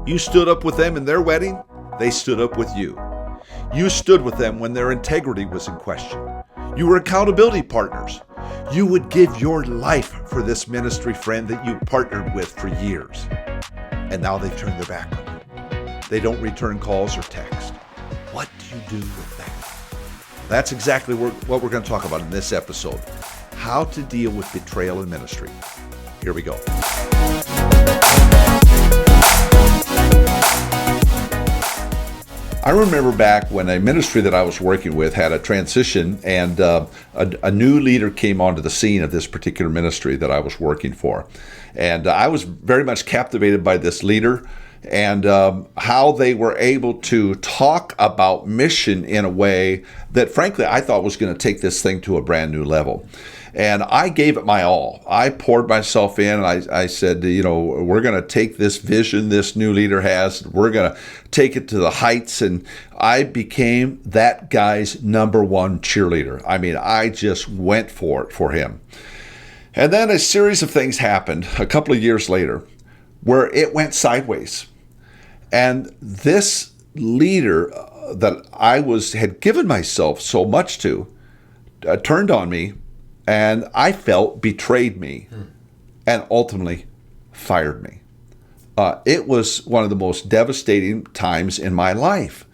You stood up with them in their wedding, they stood up with you. You stood with them when their integrity was in question. You were accountability partners. You would give your life for this ministry friend that you partnered with for years. And now they've turned their back on you. They don't return calls or texts. What do you do with that? That's exactly what we're going to talk about in this episode. How to deal with betrayal in ministry. Here we go. I remember back when a ministry that I was working with had a transition, and a new leader came onto the scene of this particular ministry that I was working for. And I was very much captivated by this leader and how they were able to talk about mission in a way that, frankly, I thought was going to take this thing to a brand new level. And I gave it my all. I poured myself in, and I said, we're going to take this vision this new leader has, we're going to take it to the heights. And I became that guy's number one cheerleader. I mean, I just went for it for him. And then a series of things happened a couple of years later where it went sideways. And this leader that I had given myself so much to turned on me, and I felt betrayed me and ultimately fired me. It was one of the most devastating times in my life.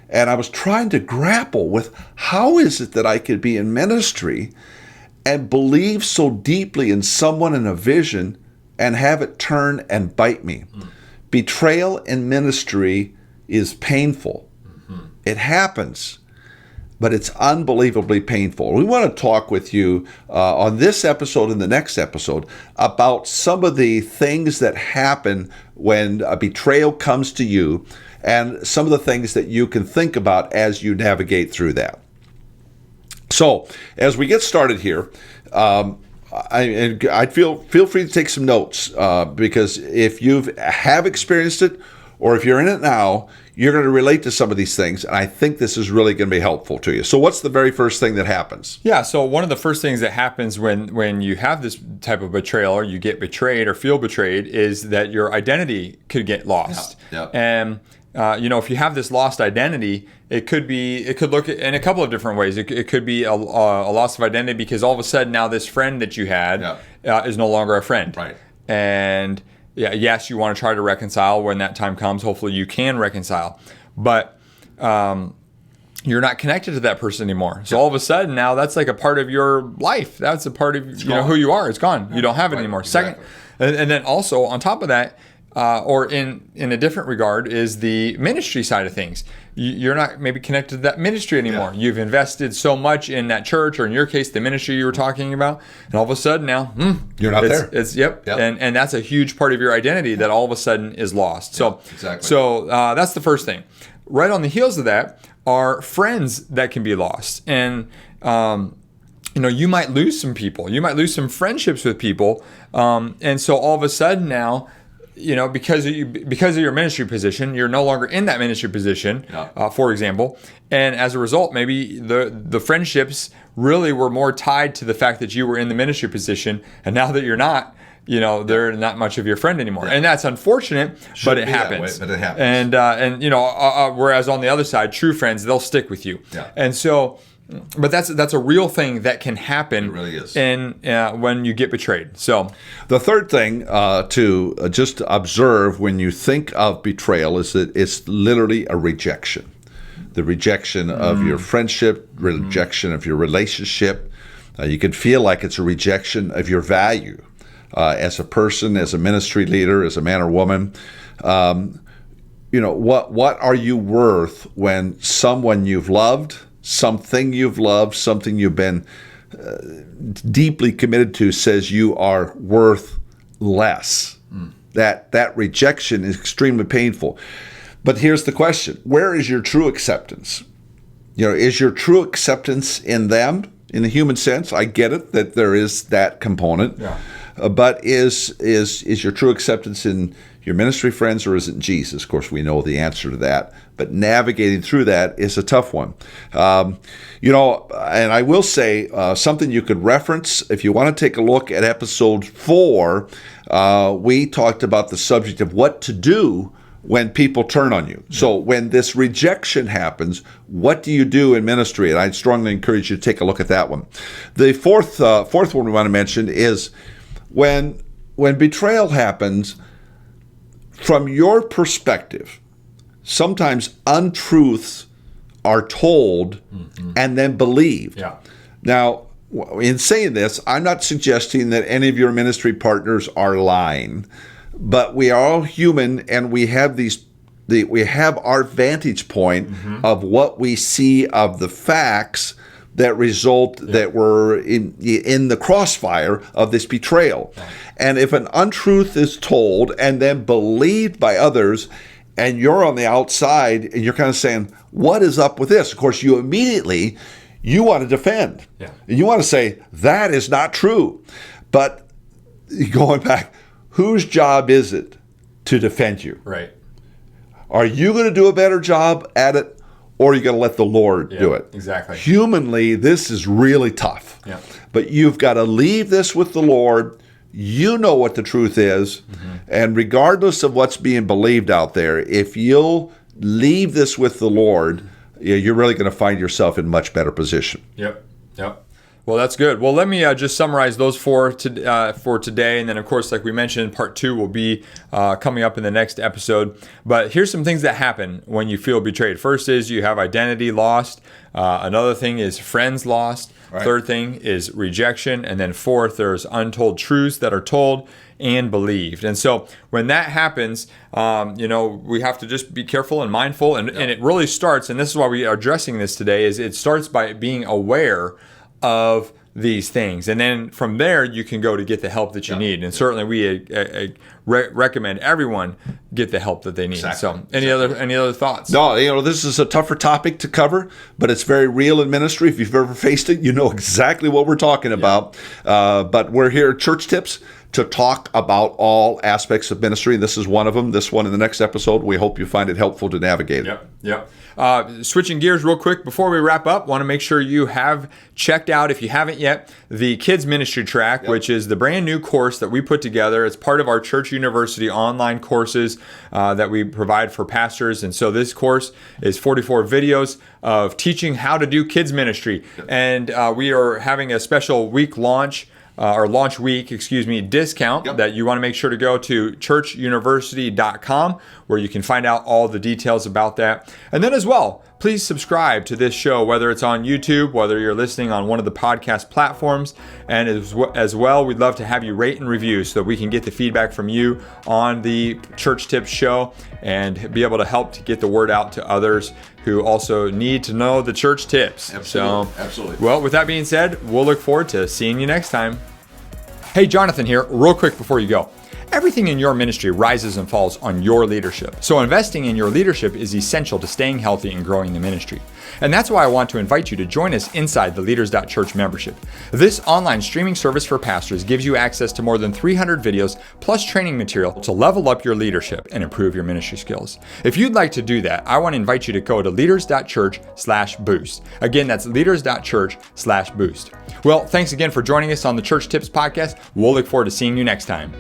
And I was trying to grapple with how is it that I could be in ministry and believe so deeply in someone and a vision and have it turn and bite me. Betrayal in ministry is painful. It happens. But it's unbelievably painful. We want to talk with you on this episode and the next episode about some of the things that happen when a betrayal comes to you and some of the things that you can think about as you navigate through that. So, as we get started here, I'd feel free to take some notes because if you have experienced it or if you're in it now, you're going to relate to some of these things, and I think this is really going to be helpful to you. So what's the very first thing that happens? Yeah, so one of the first things that happens when you have this type of betrayal or you get betrayed or feel betrayed is that your identity could get lost. Yeah. And if you have this lost identity, it could look in a couple of different ways. It could be a loss of identity because all of a sudden now this friend that you had is no longer a friend. Right. And yes, you want to try to reconcile when that time comes. Hopefully you can reconcile. But you're not connected to that person anymore. So all of a sudden now that's like a part of your life. That's a part of who you are. It's gone. You don't have it anymore. Exactly. Second, and then also on top of that, or in a different regard, is the ministry side of things. You're not maybe connected to that ministry anymore. Yeah. You've invested so much in that church, or in your case, the ministry you were talking about, and all of a sudden now, you're not there. Yep. And that's a huge part of your identity that all of a sudden is lost. So, exactly. So that's the first thing. Right on the heels of that are friends that can be lost, and you might lose some people. You might lose some friendships with people, and so all of a sudden now, because of your ministry position, you're no longer in that ministry position, for example. And as a result, maybe the friendships really were more tied to the fact that you were in the ministry position. And now that you're not, they're not much of your friend anymore. Yeah. And that's unfortunate, but it happens. But it happens. And whereas on the other side, true friends, they'll stick with you. Yeah. And so, but that's a real thing that can happen. It really is. When you get betrayed. So the third thing to just observe when you think of betrayal is that it's literally a rejection. The rejection of your friendship, rejection of your relationship. You can feel like it's a rejection of your value as a person, as a ministry leader, as a man or woman. What are you worth when someone you've loved, something you've loved, something you've been deeply committed to says you are worth less? That rejection is extremely painful. But here's the question: where is your true acceptance? Is your true acceptance in them, in the human sense? I get it that there is that component. Yeah. But is your true acceptance in your ministry friends, or is it in Jesus? Of course, we know the answer to that. But navigating through that is a tough one. And I will say something you could reference if you want to take a look at episode 4. We talked about the subject of what to do when people turn on you. So when this rejection happens, what do you do in ministry? And I'd strongly encourage you to take a look at that one. The fourth one we want to mention is when betrayal happens, from your perspective, sometimes untruths are told and then believed. Yeah. Now, in saying this, I'm not suggesting that any of your ministry partners are lying, but we are all human, and we have we have our vantage point of what we see of the facts that result that we're in the crossfire of this betrayal. Right. And if an untruth is told and then believed by others, and you're on the outside and you're kind of saying, what is up with this? Of course, you immediately want to defend. Yeah. And you want to say, that is not true. But going back, whose job is it to defend you? Right. Are you going to do a better job at it, or are you going to let the Lord do it? Exactly. Humanly, this is really tough. Yeah. But you've got to leave this with the Lord. You know what the truth is. And regardless of what's being believed out there, if you'll leave this with the Lord, you're really going to find yourself in much better position. Yep. Well, that's good. Well, let me just summarize those four for today. And then, of course, like we mentioned, part 2 will be coming up in the next episode. But here's some things that happen when you feel betrayed. First is you have identity lost. Another thing is friends lost. Right. Third thing is rejection. And then fourth, there's untold truths that are told and believed. And so when that happens, we have to just be careful and mindful. And it really starts, and this is why we are addressing this today, is it starts by being aware of these things, and then from there you can go to get the help that you need. And certainly we recommend everyone get the help that they need. Exactly. So any other thoughts? No, this is a tougher topic to cover, but it's very real in ministry. If you've ever faced it, you know exactly what we're talking about. But we're here at Church Tips to talk about all aspects of ministry. This is one of them. This one in the next episode. We hope you find it helpful to navigate it. Yep. Switching gears real quick before we wrap up, want to make sure you have checked out, if you haven't yet, the Kids Ministry Track, which is the brand new course that we put together. It's part of our Church University online courses that we provide for pastors. And so this course is 44 videos of teaching how to do kids ministry. And we are having a special week launch discount that you want to make sure to go to churchuniversity.com, where you can find out all the details about that. And then as well, please subscribe to this show, whether it's on YouTube, whether you're listening on one of the podcast platforms. And as well, we'd love to have you rate and review so that we can get the feedback from you on the Church Tips show and be able to help to get the word out to others who also need to know the church tips. Absolutely. Well, with that being said, we'll look forward to seeing you next time. Hey, Jonathan here, real quick before you go. Everything in your ministry rises and falls on your leadership. So investing in your leadership is essential to staying healthy and growing the ministry. And that's why I want to invite you to join us inside the Leaders.Church membership. This online streaming service for pastors gives you access to more than 300 videos plus training material to level up your leadership and improve your ministry skills. If you'd like to do that, I want to invite you to go to Leaders.Church/boost. Again, that's Leaders.Church/boost. Well, thanks again for joining us on the Church Tips podcast. We'll look forward to seeing you next time.